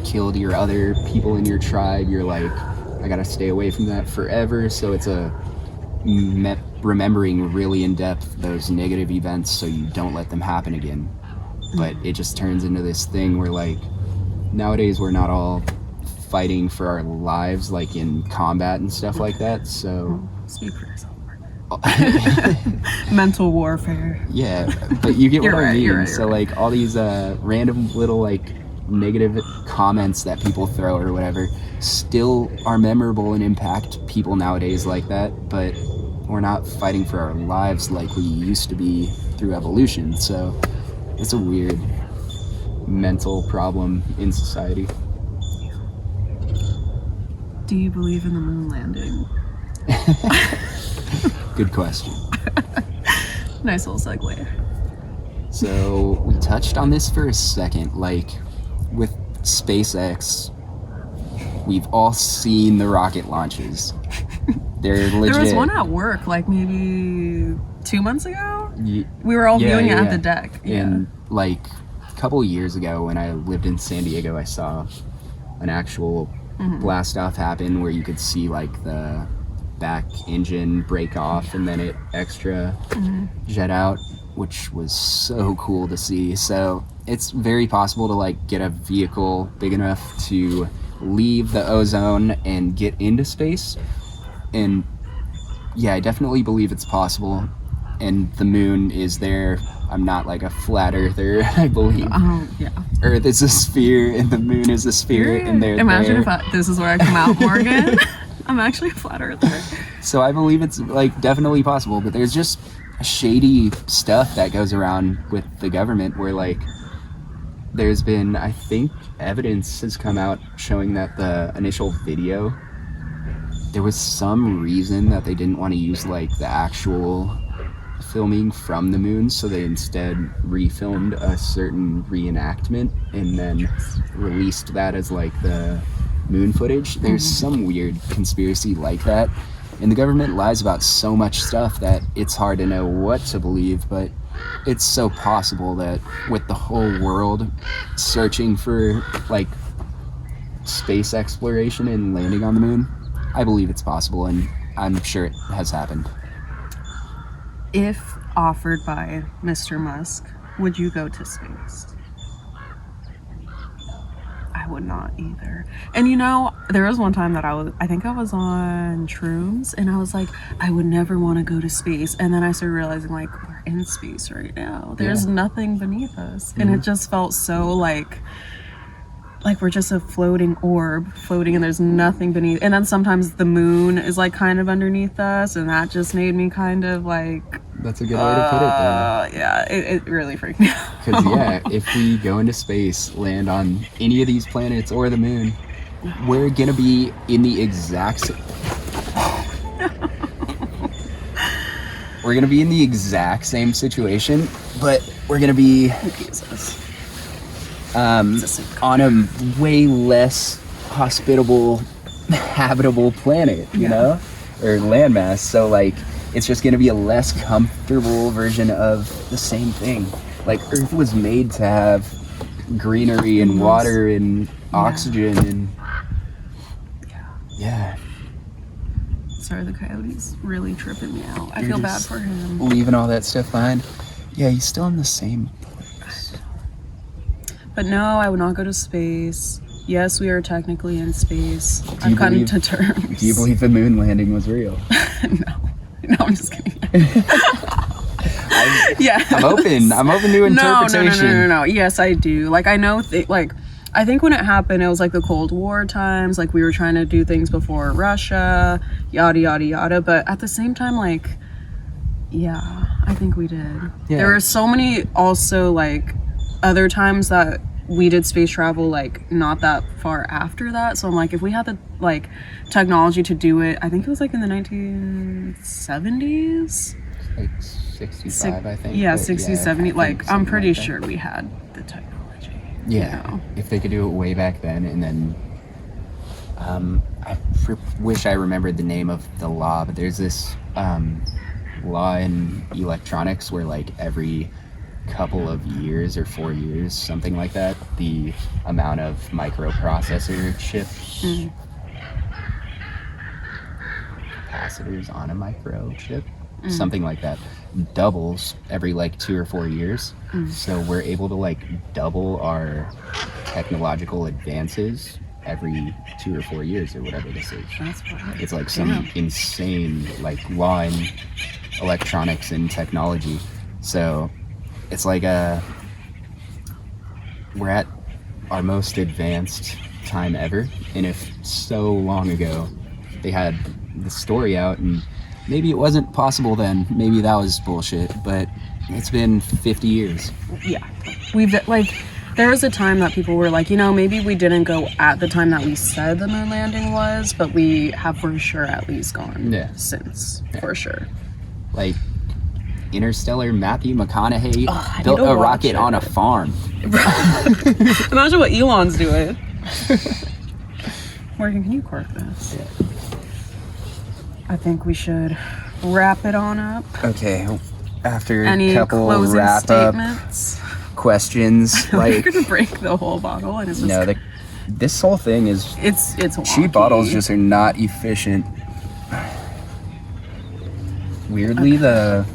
Speaker 1: killed your other people in your tribe, you're like, I gotta stay away from that forever. So it's a remembering really in depth those negative events so you don't let them happen again. But it just turns into this thing where, like, nowadays we're not all fighting for our lives like in combat and stuff like that, so
Speaker 2: Speak for yourself. Mental warfare.
Speaker 1: yeah, but you get
Speaker 2: You're
Speaker 1: what I
Speaker 2: right,
Speaker 1: mean.
Speaker 2: you're right,
Speaker 1: So
Speaker 2: you're
Speaker 1: like all these random little like negative comments that people throw or whatever still are memorable and impact people nowadays like that, but we're not fighting for our lives like we used to be through evolution. So it's a weird mental problem in society.
Speaker 2: Do you believe in the moon landing?
Speaker 1: Good question.
Speaker 2: Nice little segue.
Speaker 1: So we touched on this for a second, like with SpaceX, we've all seen the rocket launches. They're legit.
Speaker 2: There was one at work, like maybe 2 months ago.
Speaker 1: Y-
Speaker 2: We were all
Speaker 1: Yeah,
Speaker 2: viewing it
Speaker 1: yeah.
Speaker 2: at the deck.
Speaker 1: And like a couple years ago when I lived in San Diego, I saw an actual blast off happen where you could see like the back engine break off and then it extra jet out, which was so cool to see. So it's very possible to like get a vehicle big enough to leave the ozone and get into space. And yeah, I definitely believe it's possible. And the moon is there. I'm not like a flat earther, I believe.
Speaker 2: Yeah.
Speaker 1: Earth is a sphere and the moon is a sphere, and they're
Speaker 2: Imagine
Speaker 1: there.
Speaker 2: if this is where I come out, Morgan. I'm actually a flat earther.
Speaker 1: So I believe it's like definitely possible, but there's just shady stuff that goes around with the government where like there's been, I think, evidence has come out showing that the initial video, there was some reason that they didn't want to use like the actual filming from the moon, so they instead refilmed a certain reenactment and then released that as like the moon footage. There's some weird conspiracy like that, and the government lies about so much stuff that it's hard to know what to believe, but it's so possible that with the whole world searching for like space exploration and landing on the moon, I believe it's possible, and I'm sure it has happened.
Speaker 2: If offered by Mr. Musk, would you go to space? I would not either. And there was one time that I think I was on shrooms, and I was like, I would never want to go to space. And then I started realizing, like, we're in space right now. There's nothing beneath us. And it just felt so like we're just a floating orb floating, and there's nothing beneath. And then sometimes the moon is like kind of underneath us, and that just made me kind of like,
Speaker 1: that's a good way to put it, though.
Speaker 2: yeah, it really freaked me out.
Speaker 1: Because if we go into space, land on any of these planets or the moon, we're gonna be in the exact we're gonna be in the exact same situation, but we're gonna be on a way less hospitable, habitable planet, you know, or landmass. So like, it's just going to be a less comfortable version of the same thing. Like, Earth was made to have greenery and water and oxygen and
Speaker 2: Sorry, the coyote's really tripping me out. I feel bad for him.
Speaker 1: Leaving all that stuff behind. Yeah, he's still in the same place.
Speaker 2: But no, I would not go to space. Yes, we are technically in space. I've gotten to terms.
Speaker 1: Do you believe the moon landing was real?
Speaker 2: No, I'm just kidding.
Speaker 1: I'm open to interpretation.
Speaker 2: No. Yes, I do. Like, I know, I think when it happened, it was like the Cold War times. Like, we were trying to do things before Russia, yada, yada, yada. But at the same time, like, yeah, I think we did. Yeah. There were so many also, like, other times that we did space travel, like, not that far after that. So I'm like, if we had the, like, technology to do it, I think it was, like, in the 1970s?
Speaker 1: Like 65, I think.
Speaker 2: Yeah, 60, 70. Like, I'm pretty sure we had the technology.
Speaker 1: Yeah, if they could do it way back then. And then I wish I remembered the name of the law, but there's this law in electronics where, like, every couple of years or 4 years, something like that, the amount of microprocessor chips, capacitors on a microchip, something like that, doubles every like 2 or 4 years. So we're able to like double our technological advances every 2 or 4 years or whatever this is.
Speaker 2: That's right.
Speaker 1: It's like some insane like law in electronics and technology. So it's like we're at our most advanced time ever, and if so long ago they had the story out and maybe it wasn't possible then, maybe that was bullshit, but it's been 50 years.
Speaker 2: Yeah. There was a time that people were like, maybe we didn't go at the time that we said the moon landing was, but we have for sure at least gone since, for sure. Like,
Speaker 1: Interstellar, Matthew McConaughey built a rocket on a farm.
Speaker 2: Imagine what Elon's doing. Morgan, can you cork this?
Speaker 1: Yeah.
Speaker 2: I think we should wrap it on up.
Speaker 1: Okay. After
Speaker 2: any
Speaker 1: a couple
Speaker 2: closing
Speaker 1: wrap
Speaker 2: statements?
Speaker 1: Up questions, like
Speaker 2: we're gonna break the whole bottle, and it's just
Speaker 1: this whole thing is
Speaker 2: it's
Speaker 1: cheap bottles just are not efficient. Weirdly, the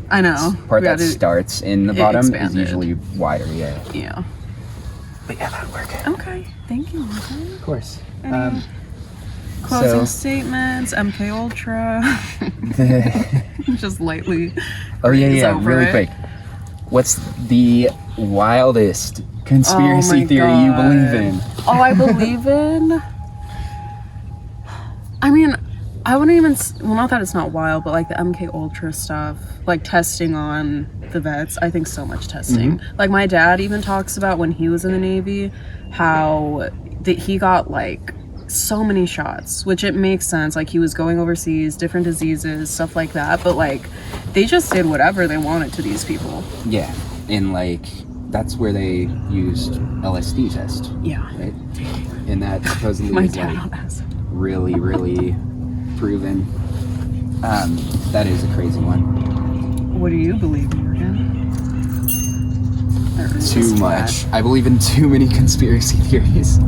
Speaker 2: I know
Speaker 1: part that starts in the bottom
Speaker 2: expanded.
Speaker 1: is usually wider. Yeah. But yeah, that'll work.
Speaker 2: Okay. Thank you, Morgan.
Speaker 1: Of course.
Speaker 2: Closing statements, MK Ultra. Just lightly.
Speaker 1: Really quick. What's the wildest conspiracy theory you believe in?
Speaker 2: Oh, I believe in? I mean, I wouldn't even, well, not that it's not wild, but like the MK Ultra stuff, like testing on the vets, I think so much testing. Like my dad even talks about when he was in the Navy, how he got like so many shots, which it makes sense. Like he was going overseas, different diseases, stuff like that. But like they just did whatever they wanted to these people.
Speaker 1: Yeah, and like that's where they used LSD test.
Speaker 2: Yeah.
Speaker 1: Right. And that supposedly
Speaker 2: my
Speaker 1: is
Speaker 2: dad
Speaker 1: like
Speaker 2: has
Speaker 1: really, really proven. That is a crazy one.
Speaker 2: What do you believe, Morgan?
Speaker 1: Too much. I believe in too many conspiracy theories.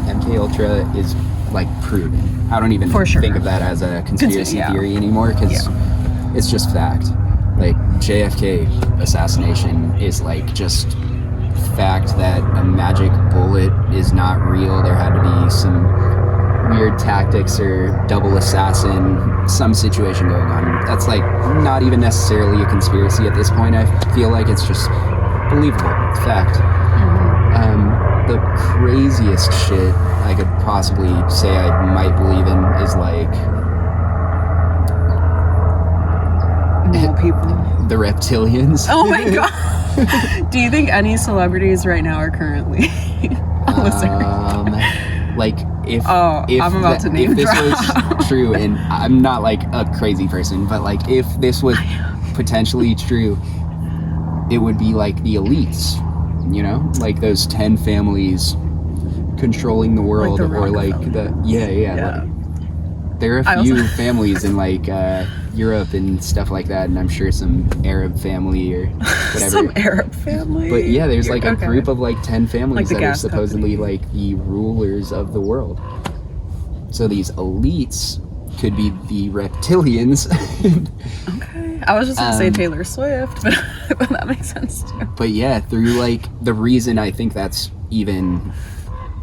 Speaker 1: MK Ultra is like proven. I don't even think of that as a conspiracy theory anymore because it's just fact. Like JFK assassination is like just fact that a magic bullet is not real. There had to be some weird tactics or double assassin, some situation going on. That's like not even necessarily a conspiracy at this point. I feel like it's just believable. It's fact. The craziest shit I could possibly say I might believe in is like
Speaker 2: Mole people.
Speaker 1: the reptilians.
Speaker 2: Oh my god. Do you think any celebrities right now are currently on listeners?
Speaker 1: Like if
Speaker 2: I'm about to name
Speaker 1: if this
Speaker 2: drop.
Speaker 1: was true, and I'm not like a crazy person, but like if this was potentially true, it would be like the elites, you know, like those 10 families controlling the world,
Speaker 2: Like the
Speaker 1: or like
Speaker 2: Rockefeller.
Speaker 1: yeah. Like, there are a few families in like Europe and stuff like that, and I'm sure some Arab family or whatever.
Speaker 2: Some Arab family.
Speaker 1: But yeah, there's like a
Speaker 2: Okay.
Speaker 1: group of like 10 families
Speaker 2: Like the
Speaker 1: that are
Speaker 2: gas
Speaker 1: supposedly
Speaker 2: company.
Speaker 1: like the rulers of the world. So these elites could be the reptilians.
Speaker 2: Okay. I was just gonna say Taylor Swift, but, but that makes sense too.
Speaker 1: But yeah, through like the reason I think that's even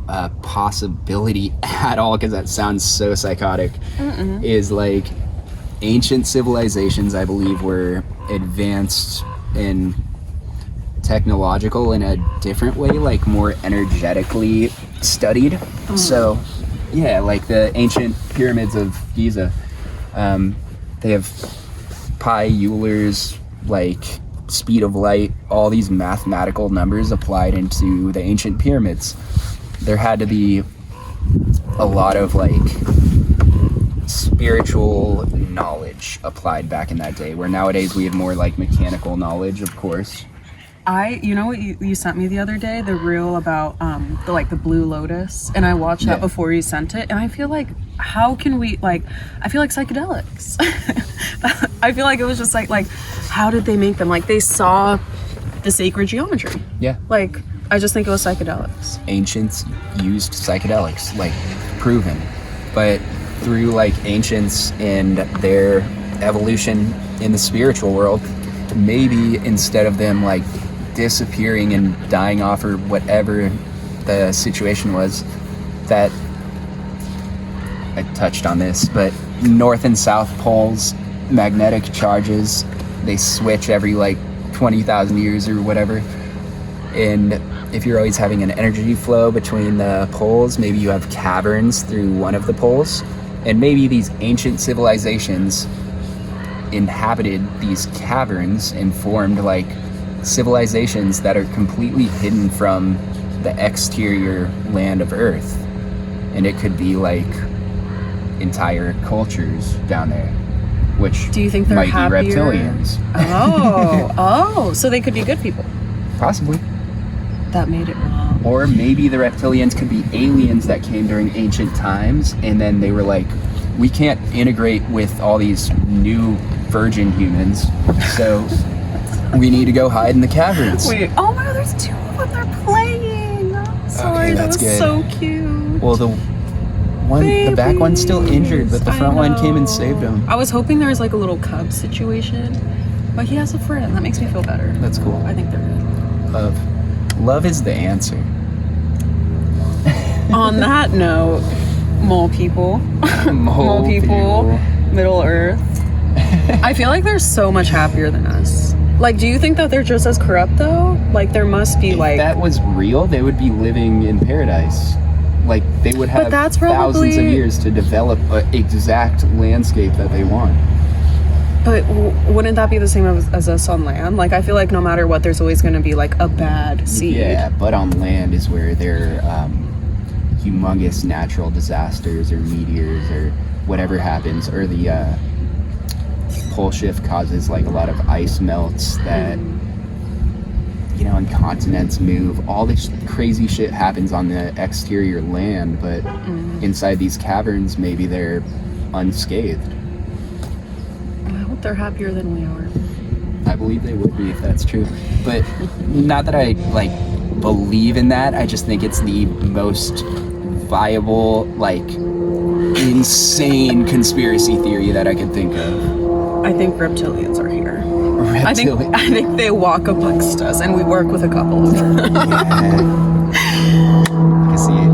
Speaker 1: a possibility at all, because that sounds so psychotic, is like ancient civilizations, I believe, were advanced in technological in a different way, like more energetically studied. So yeah, like the ancient pyramids of Giza, they have pi, Euler's, like speed of light, all these mathematical numbers applied into the ancient pyramids. There had to be a lot of like spiritual knowledge applied back in that day, where nowadays we have more like mechanical knowledge, of course.
Speaker 2: You know what you sent me the other day, the reel about the Blue Lotus, and I watched that
Speaker 1: Yeah.
Speaker 2: before you sent it, and I feel like, how can we, like, I feel like psychedelics. I feel like it was just like how did they make them? Like, they saw the sacred geometry.
Speaker 1: Yeah.
Speaker 2: Like, I just think it was psychedelics.
Speaker 1: Ancients used psychedelics, like proven, but through like ancients and their evolution in the spiritual world, maybe instead of them like disappearing and dying off or whatever the situation was, that I touched on this, but north and south poles, magnetic charges, they switch every like 20,000 years or whatever. And if you're always having an energy flow between the poles, maybe you have caverns through one of the poles, and maybe these ancient civilizations inhabited these caverns and formed like civilizations that are completely hidden from the exterior land of Earth. And it could be like entire cultures down there, which
Speaker 2: Do you think they're
Speaker 1: might
Speaker 2: happier?
Speaker 1: be reptilians.
Speaker 2: So they could be good people.
Speaker 1: Possibly.
Speaker 2: That made it wrong.
Speaker 1: Or maybe the reptilians could be aliens that came during ancient times, and then they were like, we can't integrate with all these new virgin humans, so we need to go hide in the caverns.
Speaker 2: Wait, oh my god, there's two of them, they're playing. Sorry,
Speaker 1: Okay,
Speaker 2: that
Speaker 1: that's
Speaker 2: was
Speaker 1: good.
Speaker 2: so cute.
Speaker 1: Well, the back one's still injured, but the
Speaker 2: I
Speaker 1: front one came and
Speaker 2: know.
Speaker 1: saved him.
Speaker 2: I was hoping there was like a little cub situation, but he has a friend. That makes me feel better.
Speaker 1: That's cool.
Speaker 2: I think they're good.
Speaker 1: Love is the answer.
Speaker 2: On that note, mole people,
Speaker 1: Mole people.
Speaker 2: Middle Earth. I feel like they're so much happier than us. Like, do you think that they're just as corrupt though? Like, there must be
Speaker 1: If
Speaker 2: like.
Speaker 1: that was real, they would be living in paradise. Like, they would have
Speaker 2: that's
Speaker 1: thousands of
Speaker 2: probably-
Speaker 1: years to develop an exact landscape that they want.
Speaker 2: But wouldn't that be the same as us on land? Like, I feel like no matter what, there's always going to be like a bad seed.
Speaker 1: Yeah, but on land is where there are humongous natural disasters or meteors or whatever happens, or the pole shift causes like a lot of ice melts that, you know, and continents move. All this crazy shit happens on the exterior land, but inside these caverns, maybe they're unscathed.
Speaker 2: I hope they're happier than we are.
Speaker 1: I believe they would be if that's true. But not that I like believe in that. I just think it's the most viable, like insane conspiracy theory that I could think of.
Speaker 2: I think reptilians are here. I think they walk amongst us, and we work with a couple of them.
Speaker 1: Yeah. I can see it.